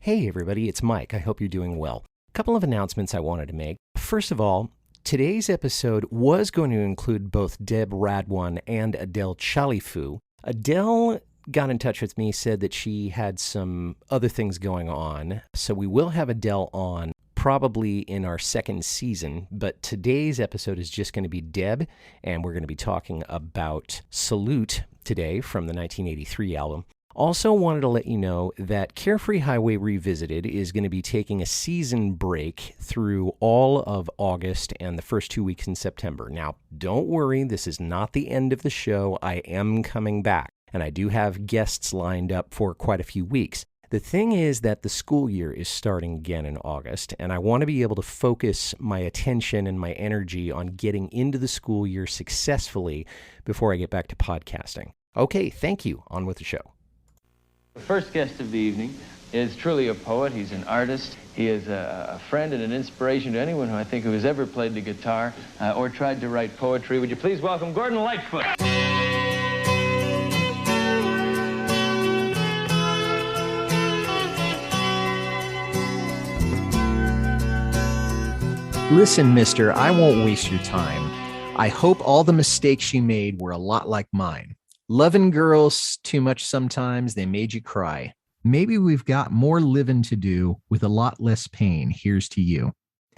Hey everybody, it's Mike. I hope you're doing well. A couple of announcements I wanted to make. First of all, today's episode was going to include both Deb Radwan and Adele Chalifu. Adele got in touch with me, said that she had some other things going on, so we will have Adele on probably in our second season, but today's episode is just going to be Deb, and we're going to be talking about Salute today from the 1983 album. Also wanted to let you know that Carefree Highway Revisited is going to be taking a season break through all of August and the first 2 weeks in September. Now, don't worry, this is not the end of the show. I am coming back, and I do have guests lined up for quite a few weeks. The thing is that the school year is starting again in August, and I want to be able to focus my attention and my energy on getting into the school year successfully before I get back to podcasting. Okay, thank you. On with the show. The first guest of the evening is truly a poet. He's an artist. He is a friend and an inspiration to anyone who has ever played the guitar or tried to write poetry. Would you please welcome Gordon Lightfoot? Listen, mister, I won't waste your time. I hope all the mistakes you made were a lot like mine. Loving girls too much sometimes, they made you cry. Maybe we've got more living to do with a lot less pain. Here's to you.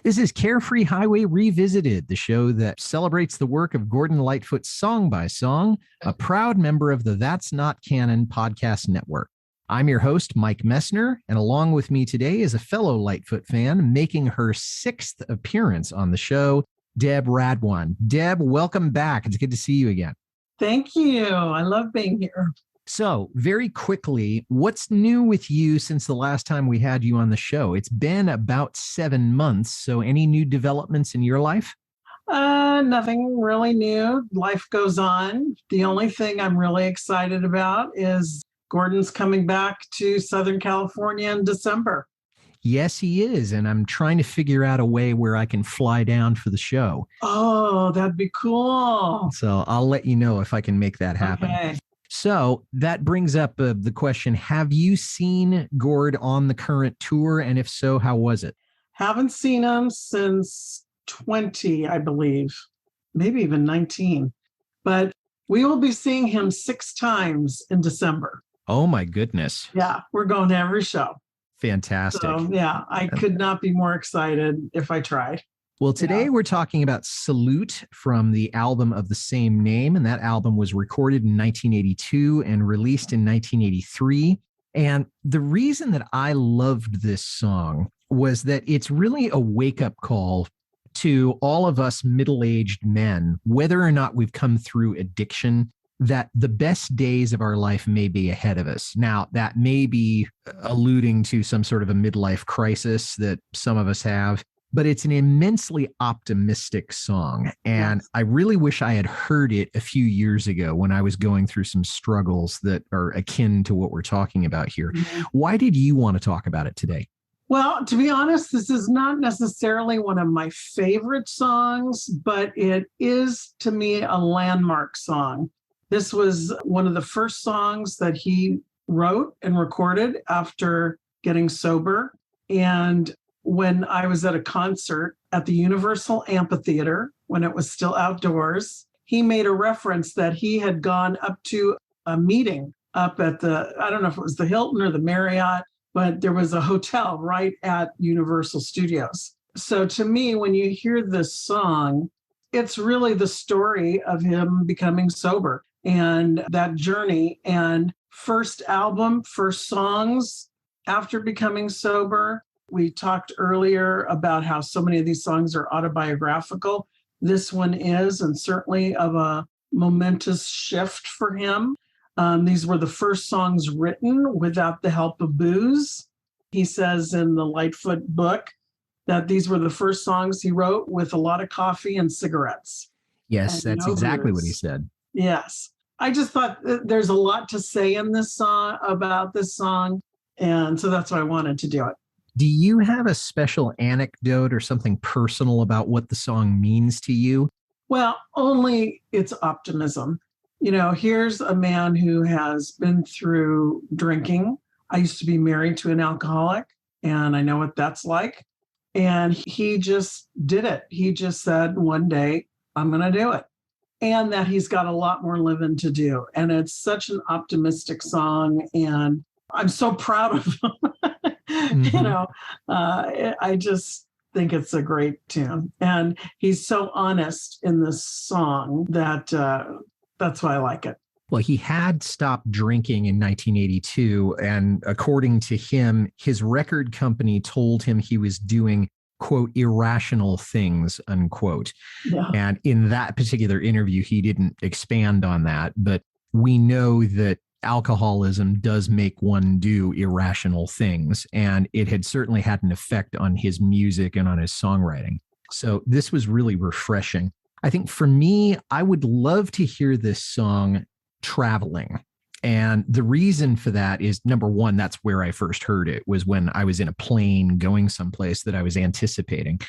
This is Carefree Highway Revisited, the show that celebrates the work of Gordon Lightfoot song by song, a proud member of the That's Not Canon podcast network. I'm your host, Mike Messner, and along with me today is a fellow Lightfoot fan making her sixth appearance on the show, Deb Radwan. Deb, welcome back. It's good to see you again. Thank you. I love being here. So, very quickly, what's new with you since the last time we had you on the show? It's been about 7 months. So, any new developments in your life? Nothing really new. Life goes on. The only thing I'm really excited about is Gordon's coming back to Southern California in December. Yes, he is. And I'm trying to figure out a way where I can fly down for the show. Oh, that'd be cool. So I'll let you know if I can make that happen. Okay. So that brings up the question, have you seen Gord on the current tour? And if so, how was it? Haven't seen him since 20, I believe, maybe even 19. But we will be seeing him 6 times in December. Oh, my goodness. Yeah, we're going to every show. Fantastic. So, yeah, I could not be more excited if I tried. Well, today we're talking about Salute from the album of the same name. And that album was recorded in 1982 and released in 1983. And the reason that I loved this song was that it's really a wake-up call to all of us middle-aged men, whether or not we've come through addiction, that the best days of our life may be ahead of us. Now, that may be alluding to some sort of a midlife crisis that some of us have, but it's an immensely optimistic song. And I really wish I had heard it a few years ago when I was going through some struggles that are akin to what we're talking about here. Mm-hmm. Why did you want to talk about it today? Well, to be honest, this is not necessarily one of my favorite songs, but it is, to me, a landmark song. This was one of the first songs that he wrote and recorded after getting sober. And when I was at a concert at the Universal Amphitheater, when it was still outdoors, he made a reference that he had gone up to a meeting up at I don't know if it was the Hilton or the Marriott, but there was a hotel right at Universal Studios. So to me, when you hear this song, it's really the story of him becoming sober and that journey. And first album, first songs after becoming sober. We talked earlier about how so many of these songs are autobiographical. This one is, and certainly of a momentous shift for him. These were the first songs written without the help of booze. He says in the Lightfoot book that these were the first songs he wrote with a lot of coffee and cigarettes. Yes, and that's exactly what he said. Yes. I just thought there's a lot to say in this song about this song. And so that's why I wanted to do it. Do you have a special anecdote or something personal about what the song means to you? Well, only its optimism. You know, here's a man who has been through drinking I used to be married to an alcoholic, and I know what that's like. And he just did it. He just said, one day, I'm going to do it. And that he's got a lot more living to do. And it's such an optimistic song. And I'm so proud of him. I just think it's a great tune. And he's so honest in this song that that's why I like it. Well, he had stopped drinking in 1982. And according to him, his record company told him he was doing, quote, irrational things, unquote. Yeah. And in that particular interview, he didn't expand on that. But we know that alcoholism does make one do irrational things. And it had certainly had an effect on his music and on his songwriting. So this was really refreshing. I think for me, I would love to hear this song traveling. And the reason for that is, number one, that's where I first heard it, was when I was in a plane going someplace that I was anticipating.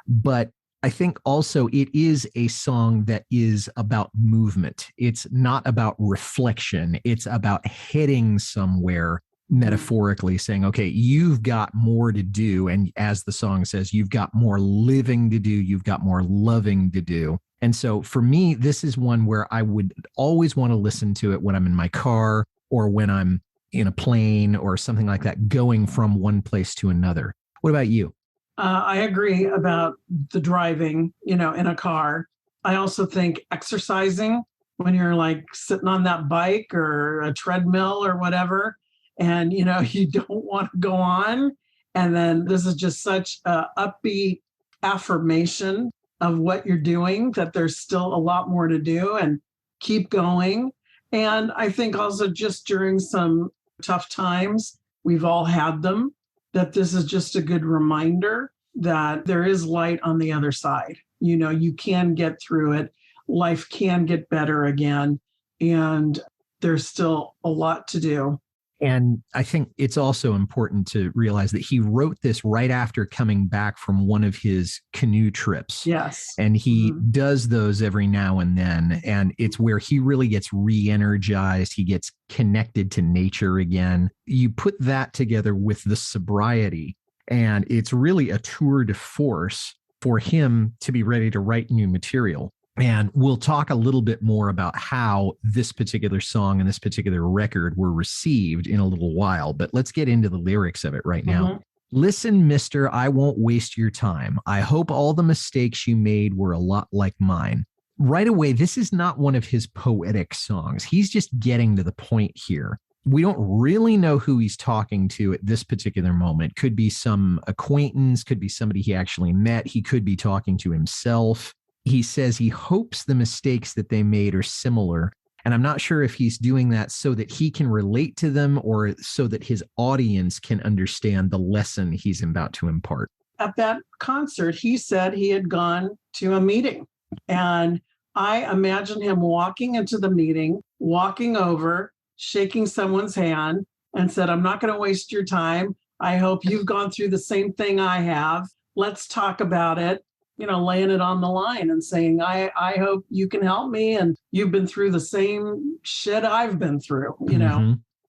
But I think also it is a song that is about movement. It's not about reflection. It's about heading somewhere, metaphorically saying, okay, you've got more to do. And as the song says, you've got more living to do. You've got more loving to do. And so for me, this is one where I would always want to listen to it when I'm in my car or when I'm in a plane or something like that, going from one place to another. What about you? I agree about the driving, in a car. I also think exercising when you're like sitting on that bike or a treadmill or whatever, and, you don't want to go on. And then this is just such a upbeat affirmation of what you're doing, that there's still a lot more to do and keep going. And I think also just during some tough times, we've all had them, that this is just a good reminder that there is light on the other side. You can get through it. Life can get better again. And there's still a lot to do. And I think it's also important to realize that he wrote this right after coming back from one of his canoe trips. Yes. And he does those every now and then. And it's where he really gets re-energized. He gets connected to nature again. You put that together with the sobriety, and it's really a tour de force for him to be ready to write new material. And we'll talk a little bit more about how this particular song and this particular record were received in a little while, but let's get into the lyrics of it right now. Listen, mister, I won't waste your time. I hope all the mistakes you made were a lot like mine. Right away, this is not one of his poetic songs. He's just getting to the point here. We don't really know who he's talking to at this particular moment. Could be some acquaintance, could be somebody he actually met. He could be talking to himself. He says he hopes the mistakes that they made are similar. And I'm not sure if he's doing that so that he can relate to them or so that his audience can understand the lesson he's about to impart. At that concert, he said he had gone to a meeting. And I imagine him walking into the meeting, walking over, shaking someone's hand, and said, I'm not going to waste your time. I hope you've gone through the same thing I have. Let's talk about it. Laying it on the line and saying, I hope you can help me. And you've been through the same shit I've been through,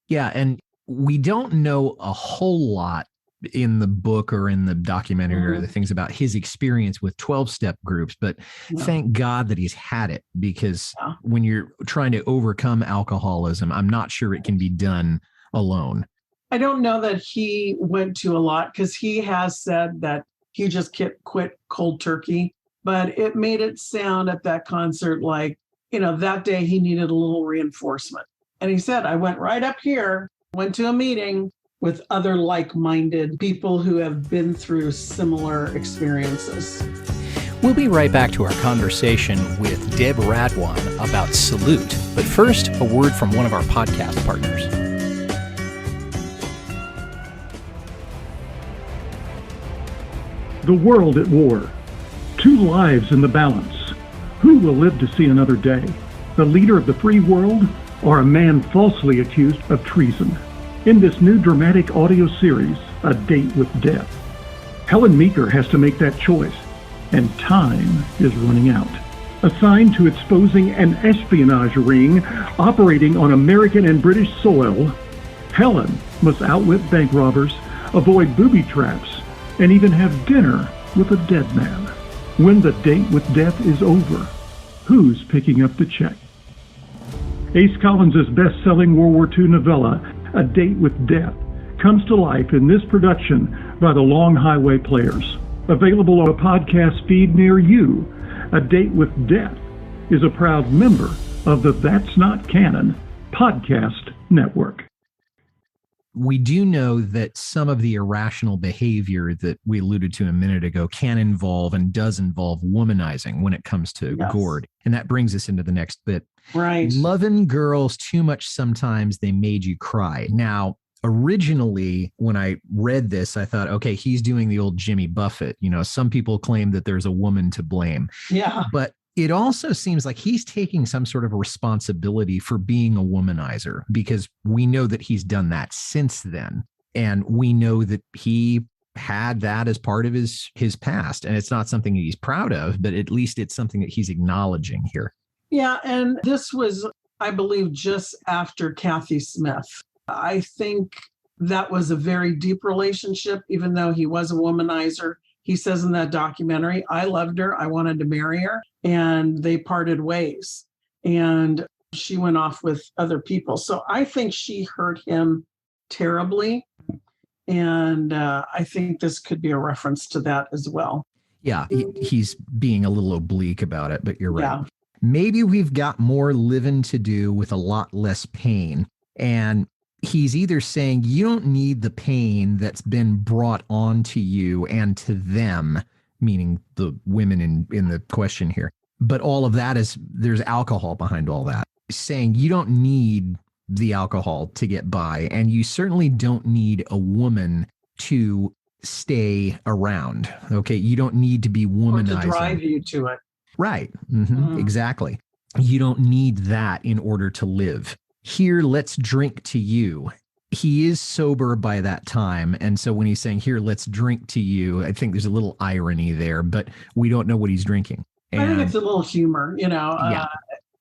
Yeah. And we don't know a whole lot in the book or in the documentary or the things about his experience with 12-step groups, but thank God that he's had it, because when you're trying to overcome alcoholism, I'm not sure it can be done alone. I don't know that he went to a lot, because he has said that he just quit cold turkey, but it made it sound at that concert like, that day he needed a little reinforcement. And he said, I went right up here, went to a meeting with other like-minded people who have been through similar experiences. We'll be right back to our conversation with Deb Radwan about Salute. But first, a word from one of our podcast partners. The world at war. 2 lives in the balance. Who will live to see another day? The leader of the free world, or a man falsely accused of treason? In this new dramatic audio series, A Date with Death, Helen Meeker has to make that choice, and time is running out. Assigned to exposing an espionage ring operating on American and British soil, Helen must outwit bank robbers, avoid booby traps, and even have dinner with a dead man. When the date with death is over, who's picking up the check? Ace Collins' best-selling World War II novella, A Date with Death, comes to life in this production by the Long Highway Players. Available on a podcast feed near you, A Date with Death is a proud member of the That's Not Canon podcast network. We do know that some of the irrational behavior that we alluded to a minute ago can involve and does involve womanizing when it comes to Gord. And that brings us into the next bit. Right. Loving girls too much sometimes they made you cry. Now, originally, when I read this, I thought, okay, he's doing the old Jimmy Buffett. You know, some people claim that there's a woman to blame. Yeah. But it also seems like he's taking some sort of responsibility for being a womanizer, because we know that he's done that since then. And we know that he had that as part of his past. And it's not something he's proud of, but at least it's something that he's acknowledging here. Yeah. And this was, I believe, just after Kathy Smith. I think that was a very deep relationship, even though he was a womanizer. He says in that documentary, I loved her, I wanted to marry her, and they parted ways. And she went off with other people. So I think she hurt him terribly. And I think this could be a reference to that as well. Yeah, he's being a little oblique about it, but you're right. Yeah. Maybe we've got more living to do with a lot less pain. And he's either saying you don't need the pain that's been brought on to you and to them, meaning the women in the question here. But all of that is, there's alcohol behind all that. Saying you don't need the alcohol to get by, and you certainly don't need a woman to stay around. Okay, you don't need to be womanizing. Or to drive you to it. Right. Exactly. You don't need that in order to live. Here, let's drink to you. He is sober by that time. And so when he's saying, here, let's drink to you, I think there's a little irony there, but we don't know what he's drinking. And I think it's a little humor, you know. Yeah.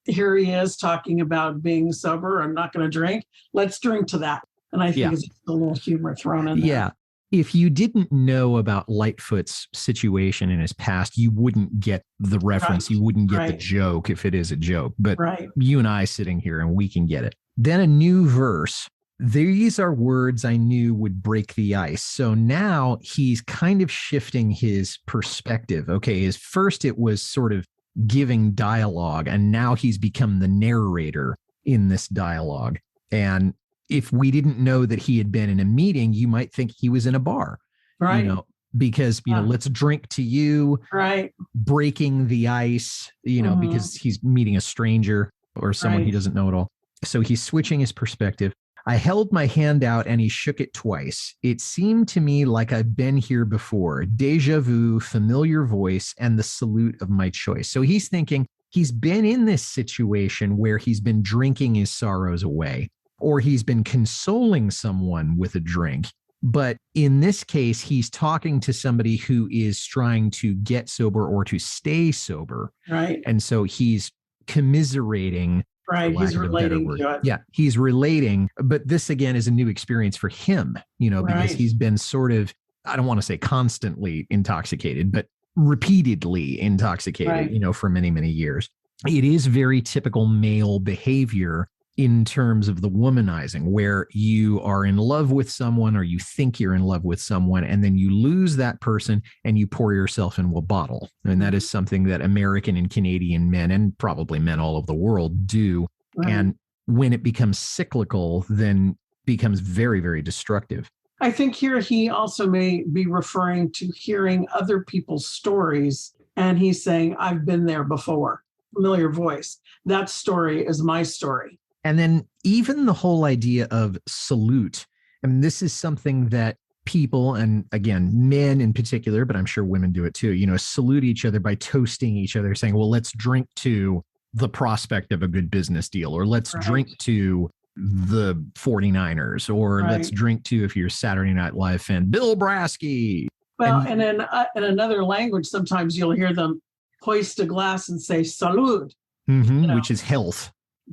Here he is talking about being sober. I'm not going to drink. Let's drink to that. And I think it's a little humor thrown in there. Yeah. If you didn't know about Lightfoot's situation in his past, you wouldn't get the reference. You wouldn't get the joke if it is a joke. But you and I sitting here and we can get it. Then a new verse. These are words I knew would break the ice. So now he's kind of shifting his perspective. Okay, first it was sort of giving dialogue, and now he's become the narrator in this dialogue. And if we didn't know that he had been in a meeting, you might think he was in a bar, right? You know, because, you know, let's drink to you, right? Breaking the ice, you know, because he's meeting a stranger or someone he doesn't know at all. So he's switching his perspective. I held my hand out and he shook it twice. It seemed to me like I've been here before. Deja vu, familiar voice, and the salute of my choice. So he's thinking he's been in this situation where he's been drinking his sorrows away, or he's been consoling someone with a drink. But in this case, he's talking to somebody who is trying to get sober or to stay sober. Right. And so he's commiserating. Right. He's relating to it. Yeah, he's relating. But this, again, is a new experience for him, you know, because he's been sort of, I don't want to say constantly intoxicated, but repeatedly intoxicated, you know, for many, many years. It is very typical male behavior in terms of the womanizing, where you are in love with someone or you think you're in love with someone, and then you lose that person and you pour yourself into a bottle. And that is something that American and Canadian men, and probably men all over the world, do. And when it becomes cyclical, then becomes very, very destructive. I think here he also may be referring to hearing other people's stories. And he's saying, I've been there before. Familiar voice. That story is my story. And then even the whole idea of salute. I mean, this is something that people, and again, men in particular, but I'm sure women do it too, you know, salute each other by toasting each other, saying, well, let's drink to the prospect of a good business deal, or let's drink to the 49ers, or let's drink to, if you're a Saturday Night Live fan, Bill Brasky. Well, and in another language, sometimes you'll hear them hoist a glass and say salud, you know, which is health.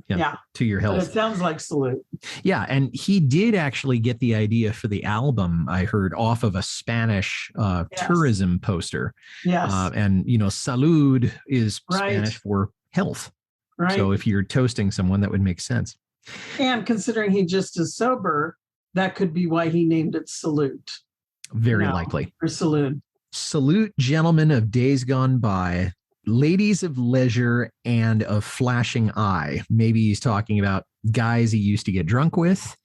Yeah. To your But health. it sounds like Salute. Yeah. And he did actually get the idea for the album, I heard, off of a Spanish tourism poster. Yes. And, salud is Right. Spanish for health. Right. So if you're toasting someone, that would make sense. And considering he just is sober, that could be why he named it Salute. Very likely. Or Salute. Salute, gentlemen of days gone by, ladies of leisure and of flashing eye. Maybe he's talking about guys he used to get drunk with.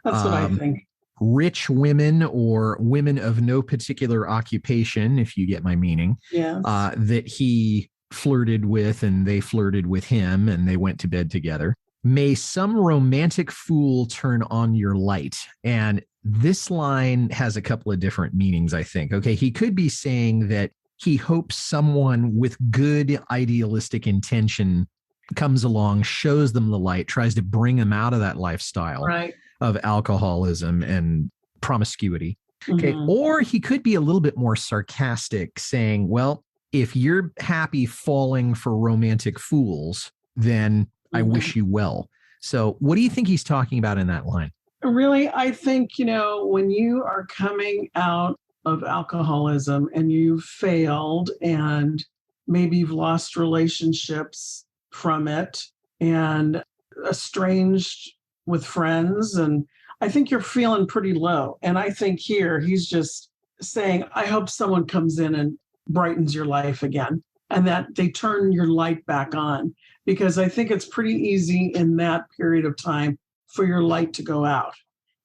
That's what I think. Rich women or women of no particular occupation, if you get my meaning. Yes. That he flirted with and they flirted with him and they went to bed together. May some romantic fool turn on your light. And this line has a couple of different meanings, I think. Okay, he could be saying that he hopes someone with good idealistic intention comes along, shows them the light, tries to bring them out of that lifestyle of alcoholism and promiscuity. Okay, or he could be a little bit more sarcastic, saying, well, if you're happy falling for romantic fools, then I wish you well. So what do you think he's talking about in that line? Really, I think, when you are coming out of alcoholism and you've failed and maybe you've lost relationships from it and estranged with friends, and I think you're feeling pretty low. And I think here he's just saying, I hope someone comes in and brightens your life again and that they turn your light back on, because I think it's pretty easy in that period of time for your light to go out.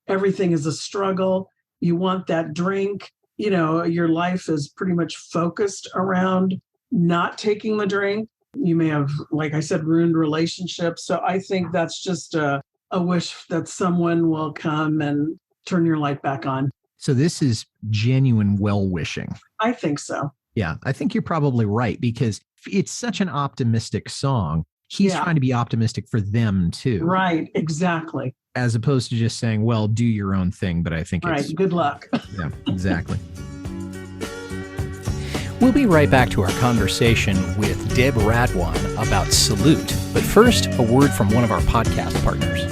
Everything is a struggle. You want that drink. Your life is pretty much focused around not taking the drink. You may have, like I said, ruined relationships. So I think that's just a wish that someone will come and turn your light back on. So this is genuine well-wishing. I think so. Yeah, I think you're probably right, because it's such an optimistic song. He's trying to be optimistic for them too. Right, exactly. As opposed to just saying, well, do your own thing. But I think it's good luck. Yeah, exactly. We'll be right back to our conversation with Deb Radwan about Salute. But first, a word from one of our podcast partners.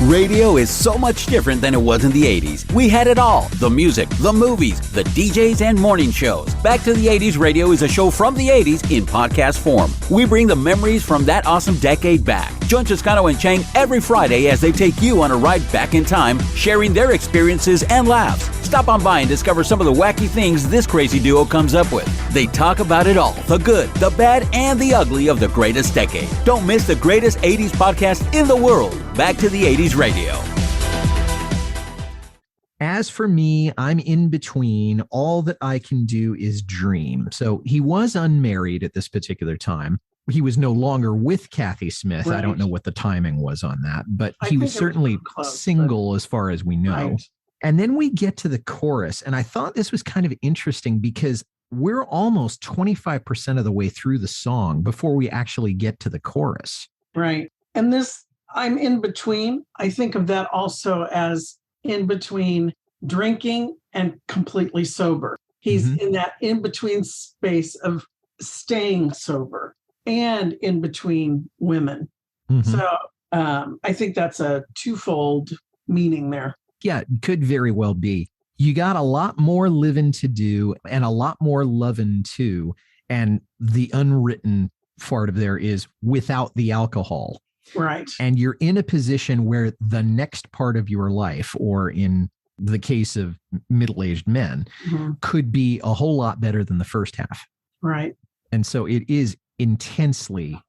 Radio is so much different than it was in the 80s. We had it all. The music, the movies, the DJs, and morning shows. Back to the 80s Radio is a show from the 80s in podcast form. We bring the memories from that awesome decade back. Join Toscano and Chang every Friday as they take you on a ride back in time, sharing their experiences and laughs. Stop on by and discover some of the wacky things this crazy duo comes up with. They talk about it all, the good, the bad, and the ugly of the greatest decade. Don't miss the greatest 80s podcast in the world. Back to the 80s Radio. As for me, I'm in between. All that I can do is dream. So he was unmarried at this particular time. He was no longer with Kathy Smith. Right. I don't know what the timing was on that, but he was certainly single as far as we know. Right. And then we get to the chorus. And I thought this was kind of interesting because we're almost 25% of the way through the song before we actually get to the chorus. Right. And this, I'm in between. I think of that also as in between drinking and completely sober. He's in that in between space of staying sober and in between women. So I think that's a twofold meaning there. Yeah, it could very well be. You got a lot more living to do and a lot more loving too. And the unwritten part of there is without the alcohol. Right. And you're in a position where the next part of your life, or in the case of middle-aged men, could be a whole lot better than the first half. Right. And so it is intensely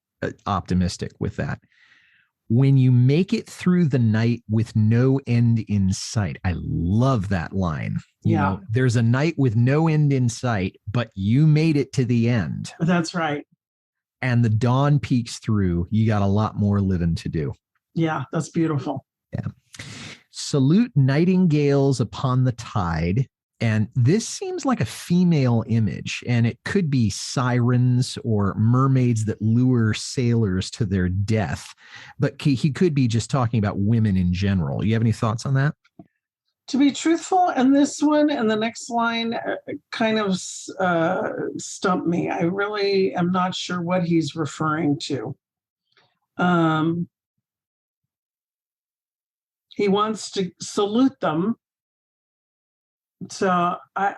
optimistic with that. When you make it through the night with no end in sight. I love that line. You know, there's a night with no end in sight, but you made it to the end. That's right. And the dawn peeks through. You got a lot more living to do. Yeah, that's beautiful. Yeah. Salute nightingales upon the tide. And this seems like a female image, and it could be sirens or mermaids that lure sailors to their death. But he could be just talking about women in general. You have any thoughts on that? To be truthful, and this one and the next line kind of stumped me. I really am not sure what he's referring to. He wants to salute them. So I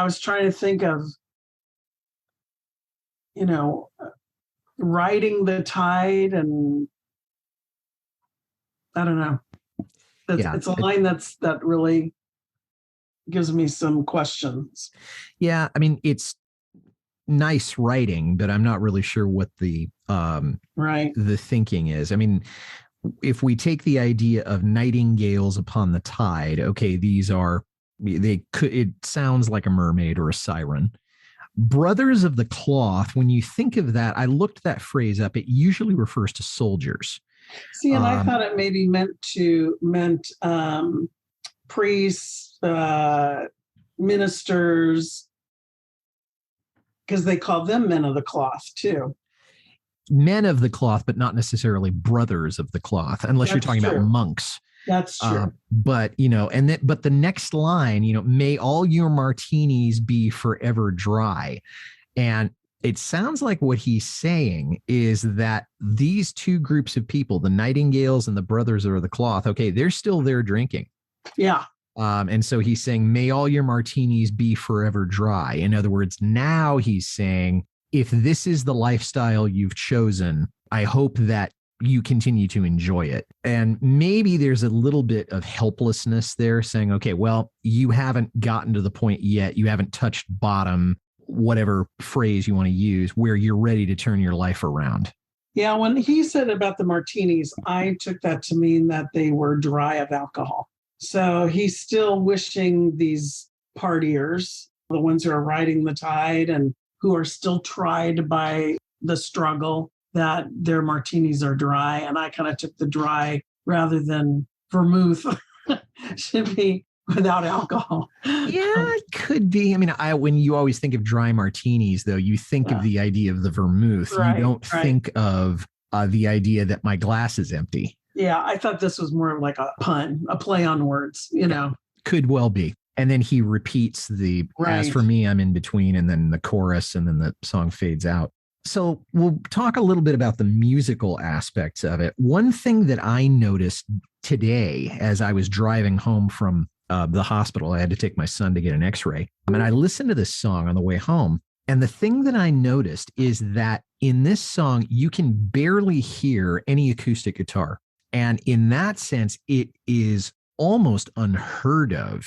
was trying to think of, riding the tide, and I don't know. It's a line that really gives me some questions. Yeah, I mean, it's nice writing, but I'm not really sure what the thinking is. I mean, if we take the idea of nightingales upon the tide, okay, it sounds like a mermaid or a siren. Brothers of the cloth, when you think of that, I looked that phrase up. It usually refers to soldiers. See, and I thought it maybe meant priests, ministers, because they call them men of the cloth too. Men of the cloth, but not necessarily brothers of the cloth, unless you're talking about monks. That's true. But the next line, may all your martinis be forever dry. And it sounds like what he's saying is that these two groups of people, the nightingales and the brothers of the cloth, okay, they're still there drinking. Yeah. And so he's saying, may all your martinis be forever dry. In other words, now he's saying, if this is the lifestyle you've chosen, I hope that you continue to enjoy it. And maybe there's a little bit of helplessness there, saying, okay, well, you haven't gotten to the point yet. You haven't touched bottom, whatever phrase you want to use, where you're ready to turn your life around. Yeah, when he said about the martinis, I took that to mean that they were dry of alcohol. So he's still wishing these partiers, the ones who are riding the tide and who are still tried by the struggle, that their martinis are dry. And I kind of took the dry rather than vermouth should be without alcohol. Yeah, it could be. I mean, when you always think of dry martinis, though, you think of the idea of the vermouth. Right, you don't think of the idea that my glass is empty. Yeah, I thought this was more like a pun, a play on words, Could well be. And then he repeats as for me, I'm in between, and then the chorus, and then the song fades out. So we'll talk a little bit about the musical aspects of it. One thing that I noticed today as I was driving home from the hospital, I had to take my son to get an x-ray. And I listened to this song on the way home. And the thing that I noticed is that in this song, you can barely hear any acoustic guitar. And in that sense, it is almost unheard of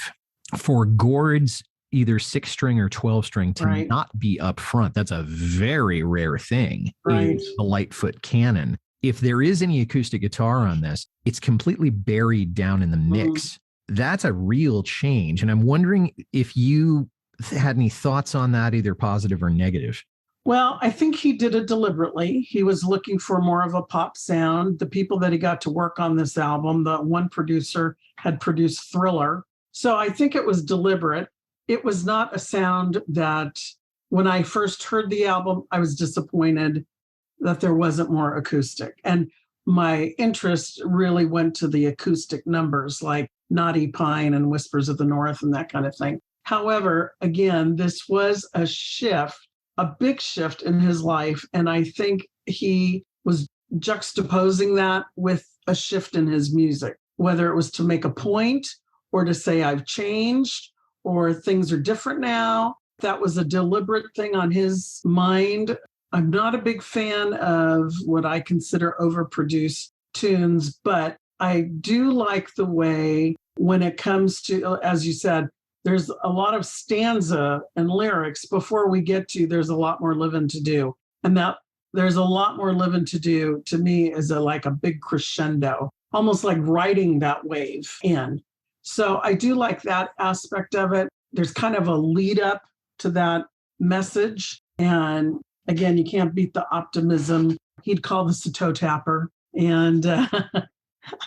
for Gord's either 6-string or 12-string to not be up front. That's a very rare thing in the Lightfoot canon. If there is any acoustic guitar on this, it's completely buried down in the mix. That's a real change. And I'm wondering if you had any thoughts on that, either positive or negative. Well, I think he did it deliberately. He was looking for more of a pop sound. The people that he got to work on this album, the one producer had produced Thriller. So I think it was deliberate. It was not a sound that when I first heard the album, I was disappointed that there wasn't more acoustic. And my interest really went to the acoustic numbers like Knotty Pine and Whispers of the North and that kind of thing. However, again, this was a shift, a big shift in his life. And I think he was juxtaposing that with a shift in his music, whether it was to make a point or to say I've changed or things are different now. That was a deliberate thing on his mind. I'm not a big fan of what I consider overproduced tunes, but I do like the way when it comes to, as you said, there's a lot of stanza and lyrics before we get to there's a lot more living to do. And that there's a lot more living to do to me is like a big crescendo, almost like riding that wave in. So I do like that aspect of it. There's kind of a lead up to that message. And again, you can't beat the optimism. He'd call this a toe tapper. And I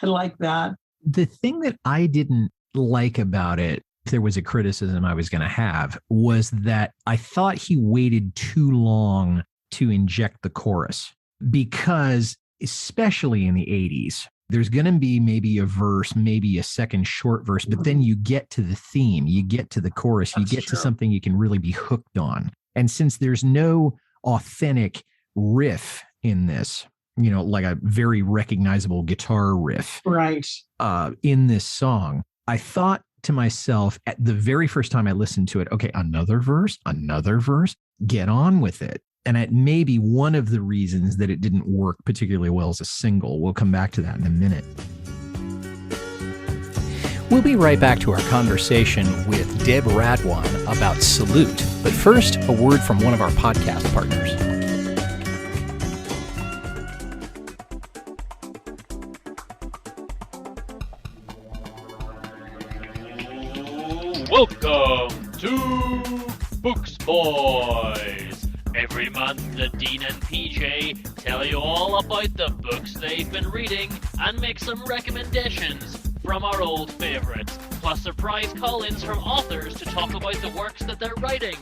like that. The thing that I didn't like about it, if there was a criticism I was going to have, was that I thought he waited too long to inject the chorus. Because especially in the 80s, There's going to be maybe a verse, maybe a second short verse, but then you get to the theme, you get to the chorus, you get to something you can really be hooked on. And since there's no authentic riff in this, like a very recognizable guitar riff, right, in this song, I thought to myself at the very first time I listened to it, okay, another verse, get on with it. And it may be one of the reasons that it didn't work particularly well as a single. We'll come back to that in a minute. We'll be right back to our conversation with Deb Radwan about Salute. But first, a word from one of our podcast partners. Welcome to Books Boys. Every month, the Dean and PJ tell you all about the books they've been reading and make some recommendations from our old favorites, plus surprise call-ins from authors to talk about the works that they're writing,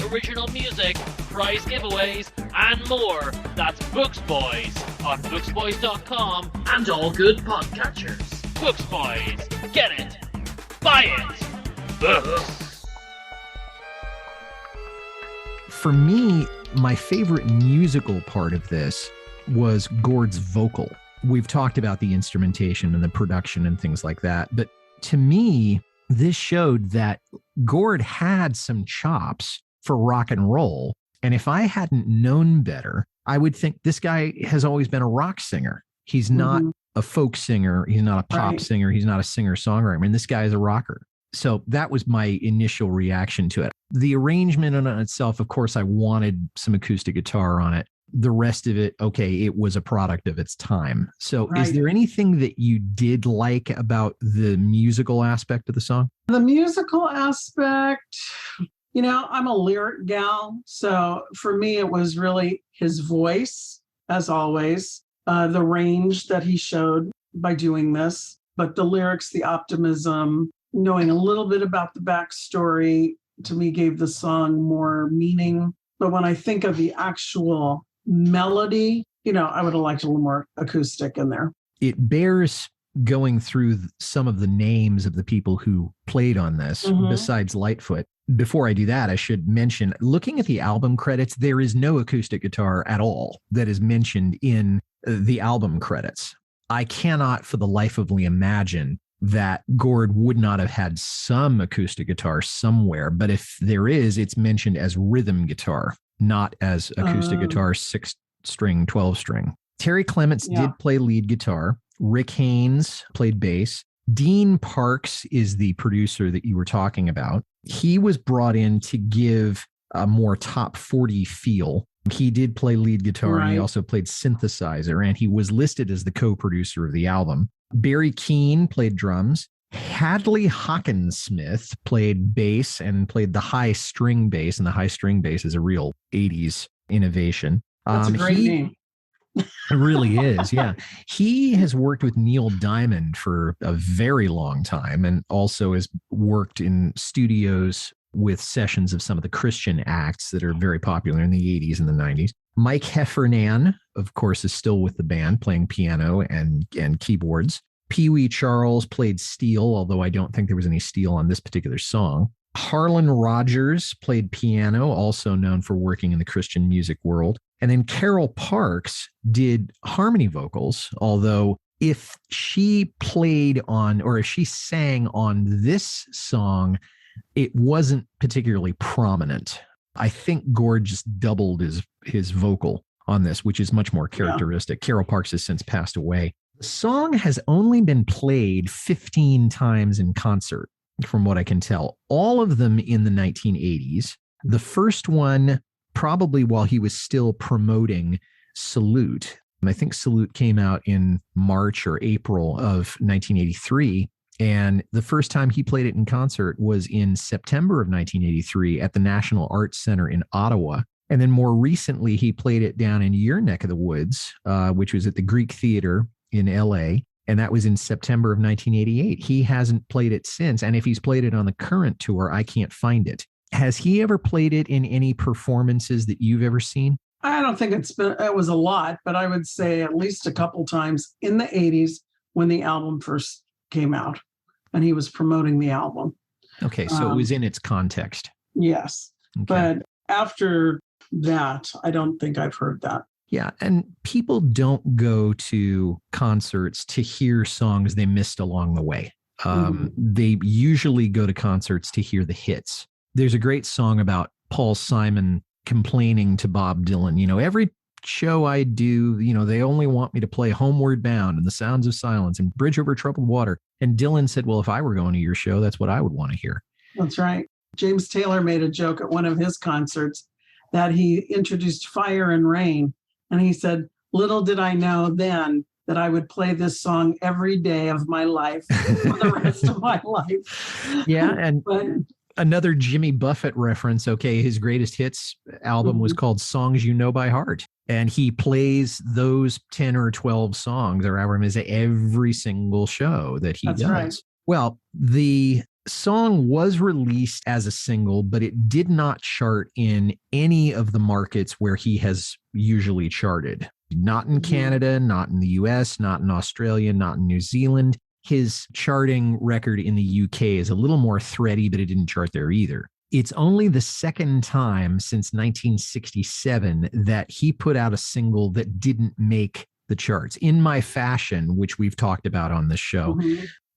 original music, prize giveaways, and more. That's Books Boys on booksboys.com and all good podcatchers. Books Boys. Get it. Buy it. Books. For me, my favorite musical part of this was Gord's vocal. We've talked about the instrumentation and the production and things like that. But to me, this showed that Gord had some chops for rock and roll. And if I hadn't known better, I would think this guy has always been a rock singer. He's not a folk singer. He's not a pop singer. He's not a singer-songwriter. I mean, this guy is a rocker. So that was my initial reaction to it. The arrangement in itself, of course, I wanted some acoustic guitar on it. The rest of it, okay, it was a product of its time. So is there anything that you did like about the musical aspect of the song? The musical aspect, I'm a lyric gal. So for me, it was really his voice, as always, the range that he showed by doing this, but the lyrics, the optimism, knowing a little bit about the backstory, to me, gave the song more meaning. But when I think of the actual melody, I would have liked a little more acoustic in there. It bears going through some of the names of the people who played on this, besides Lightfoot. Before I do that, I should mention, looking at the album credits, there is no acoustic guitar at all that is mentioned in the album credits. I cannot for the life of me imagine that Gord would not have had some acoustic guitar somewhere. But if there is, it's mentioned as rhythm guitar, not as acoustic guitar, 6-string, 12-string. Terry Clements did play lead guitar. Rick Haynes played bass. Dean Parks is the producer that you were talking about. He was brought in to give a more top 40 feel. He did play lead guitar, and he also played synthesizer, and he was listed as the co-producer of the album. Barry Keane played drums. Hadley Hawkinsmith played bass and played the high string bass, and the high string bass is a real 80s innovation. That's a great name. It really is, yeah. He has worked with Neil Diamond for a very long time and also has worked in studios with sessions of some of the Christian acts that are very popular in the 80s and the 90s. Mike Heffernan, of course, is still with the band playing piano and keyboards. Pee Wee Charles played steel, although I don't think there was any steel on this particular song. Harlan Rogers played piano, also known for working in the Christian music world. And then Carol Parks did harmony vocals, although if she played on, or if she sang on this song, it wasn't particularly prominent. I think Gord just doubled his vocal on this, which is much more characteristic. Carol Parks has since passed away. The song has only been played 15 times in concert, from what I can tell, all of them in the 1980s. The first one, probably while he was still promoting Salute. I think Salute came out in March or April of 1983. And the first time he played it in concert was in September of 1983 at the National Arts Center in Ottawa. And then more recently, he played it down in your neck of the woods, which was at the Greek Theater in LA. And that was in September of 1988. He hasn't played it since. And if he's played it on the current tour, I can't find it. Has he ever played it in any performances that you've ever seen? I don't think it was a lot, but I would say at least a couple times in the 80s when the album first came out, and he was promoting the album. Okay, so it was in its context. Yes. Okay. But after that, I don't think I've heard that. Yeah, and people don't go to concerts to hear songs they missed along the way. They usually go to concerts to hear the hits. There's a great song about Paul Simon complaining to Bob Dylan, every show I do, they only want me to play Homeward Bound and The Sounds of Silence and Bridge Over Troubled Water. And Dylan said, well, if I were going to your show, that's what I would want to hear. That's right. James Taylor made a joke at one of his concerts that he introduced Fire and Rain. And he said, little did I know then that I would play this song every day of my life for the rest of my life. Yeah. And another Jimmy Buffett reference. Okay. His greatest hits album was called Songs You Know by Heart. And he plays those 10 or 12 songs or however many every single show that he does. Right. Well, the song was released as a single, but it did not chart in any of the markets where he has usually charted. Not in Canada, not in the US, not in Australia, not in New Zealand. His charting record in the UK is a little more thready, but it didn't chart there either. It's only the second time since 1967 that he put out a single that didn't make the charts. In My Fashion, which we've talked about on this show,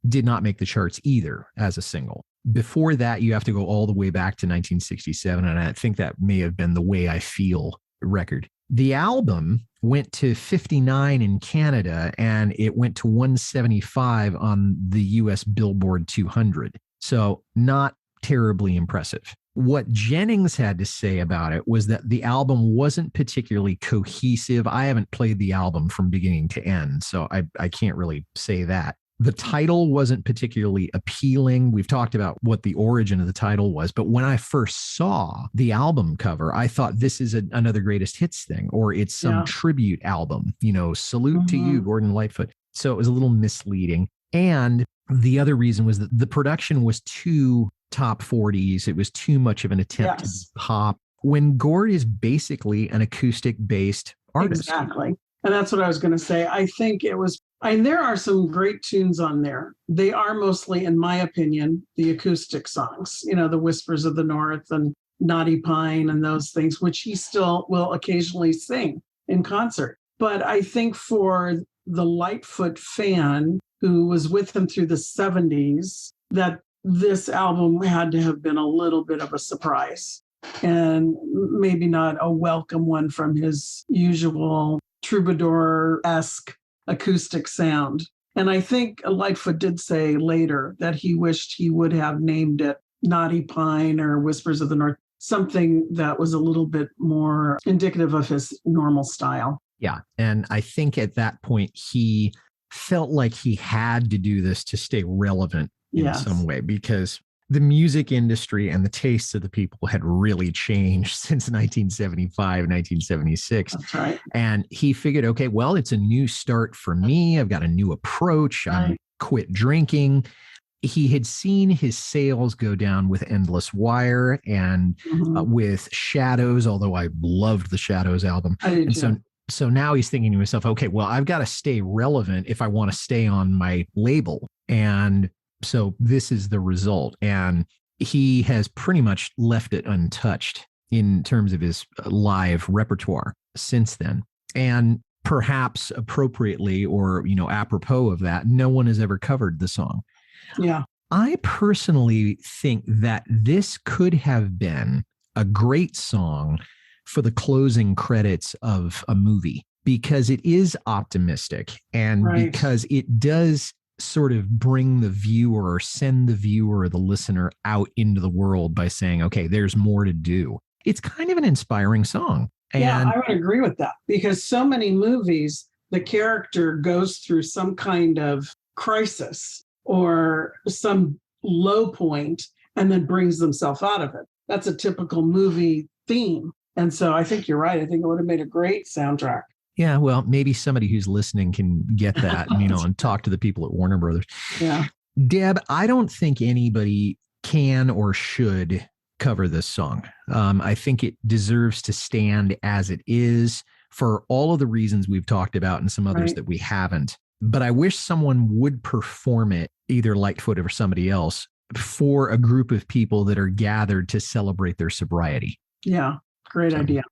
did not make the charts either as a single. Before that, you have to go all the way back to 1967, and I think that may have been the Way I Feel record. The album went to 59 in Canada, and it went to 175 on the US Billboard 200. So not terribly impressive. What Jennings had to say about it was that the album wasn't particularly cohesive. I haven't played the album from beginning to end, so I can't really say that. The title wasn't particularly appealing. We've talked about what the origin of the title was, but when I first saw the album cover, I thought this is another greatest hits thing, or it's some tribute album, salute to you, Gordon Lightfoot. So it was a little misleading. And the other reason was that the production was too top 40s. It was too much of an attempt to be pop, when Gord is basically an acoustic based artist. Exactly. And that's what I was going to say. I think it was, and there are some great tunes on there. They are mostly, in my opinion, the acoustic songs, the Whispers of the North and Knotty Pine and those things, which he still will occasionally sing in concert. But I think for the Lightfoot fan who was with him through the 70s, that this album had to have been a little bit of a surprise and maybe not a welcome one from his usual troubadour-esque acoustic sound. And I think Lightfoot did say later that he wished he would have named it Knotty Pine or Whispers of the North, something that was a little bit more indicative of his normal style. Yeah. And I think at that point, he felt like he had to do this to stay relevant in some way, because the music industry and the tastes of the people had really changed since 1975, 1976. That's right. And he figured, okay, well, it's a new start for me. I've got a new approach. I quit drinking. He had seen his sales go down with Endless Wire and with Shadows, although I loved the Shadows album. I did too. So now he's thinking to himself, okay, well, I've got to stay relevant if I want to stay on my label. And so this is the result. And he has pretty much left it untouched in terms of his live repertoire since then. And perhaps appropriately or, apropos of that, no one has ever covered the song. Yeah. I personally think that this could have been a great song for the closing credits of a movie, because it is optimistic and because it does sort of bring the viewer or send the viewer or the listener out into the world by saying, okay, there's more to do. It's kind of an inspiring song. And I would agree with that, because so many movies, the character goes through some kind of crisis or some low point and then brings themselves out of it. That's a typical movie theme. And so I think you're right. I think it would have made a great soundtrack. Yeah, well, maybe somebody who's listening can get that, and talk to the people at Warner Brothers. Yeah. Deb, I don't think anybody can or should cover this song. I think it deserves to stand as it is for all of the reasons we've talked about and some others that we haven't. but I wish someone would perform it, either Lightfoot or somebody else, for a group of people that are gathered to celebrate their sobriety. Yeah, great idea.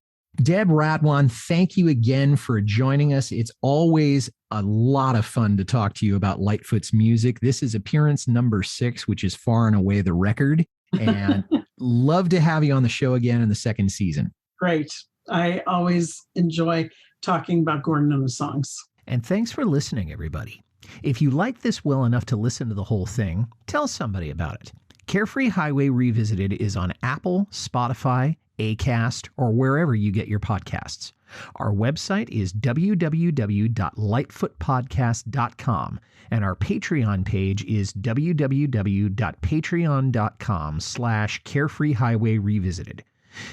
Deb Radwan, thank you again for joining us. It's always a lot of fun to talk to you about Lightfoot's music. This is appearance number 6, which is far and away the record. And love to have you on the show again in the second season. Great. I always enjoy talking about Gordon and the songs. And thanks for listening, everybody. If you like this well enough to listen to the whole thing, tell somebody about it. Carefree Highway Revisited is on Apple, Spotify, Acast, or wherever you get your podcasts. Our website is www.lightfootpodcast.com, and our Patreon page is www.patreon.com/carefreehighwayrevisited.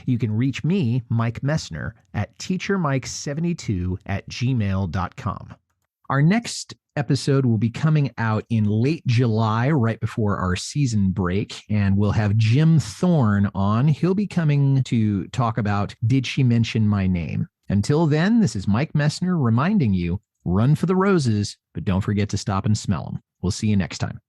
You can reach me, Mike Messner, at teachermike72@gmail.com. Our next episode will be coming out in late July, right before our season break, and we'll have Jim Thorne on. He'll be coming to talk about Did She Mention My Name? Until then, this is Mike Messner reminding you, run for the roses, but don't forget to stop and smell them. We'll see you next time.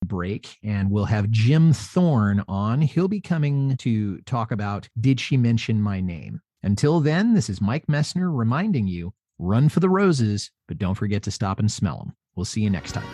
Break, and we'll have Jim Thorne on. He'll be coming to talk about Did She Mention My Name? Until then, this is Mike Messner reminding you, run for the roses, but don't forget to stop and smell them. We'll see you next time.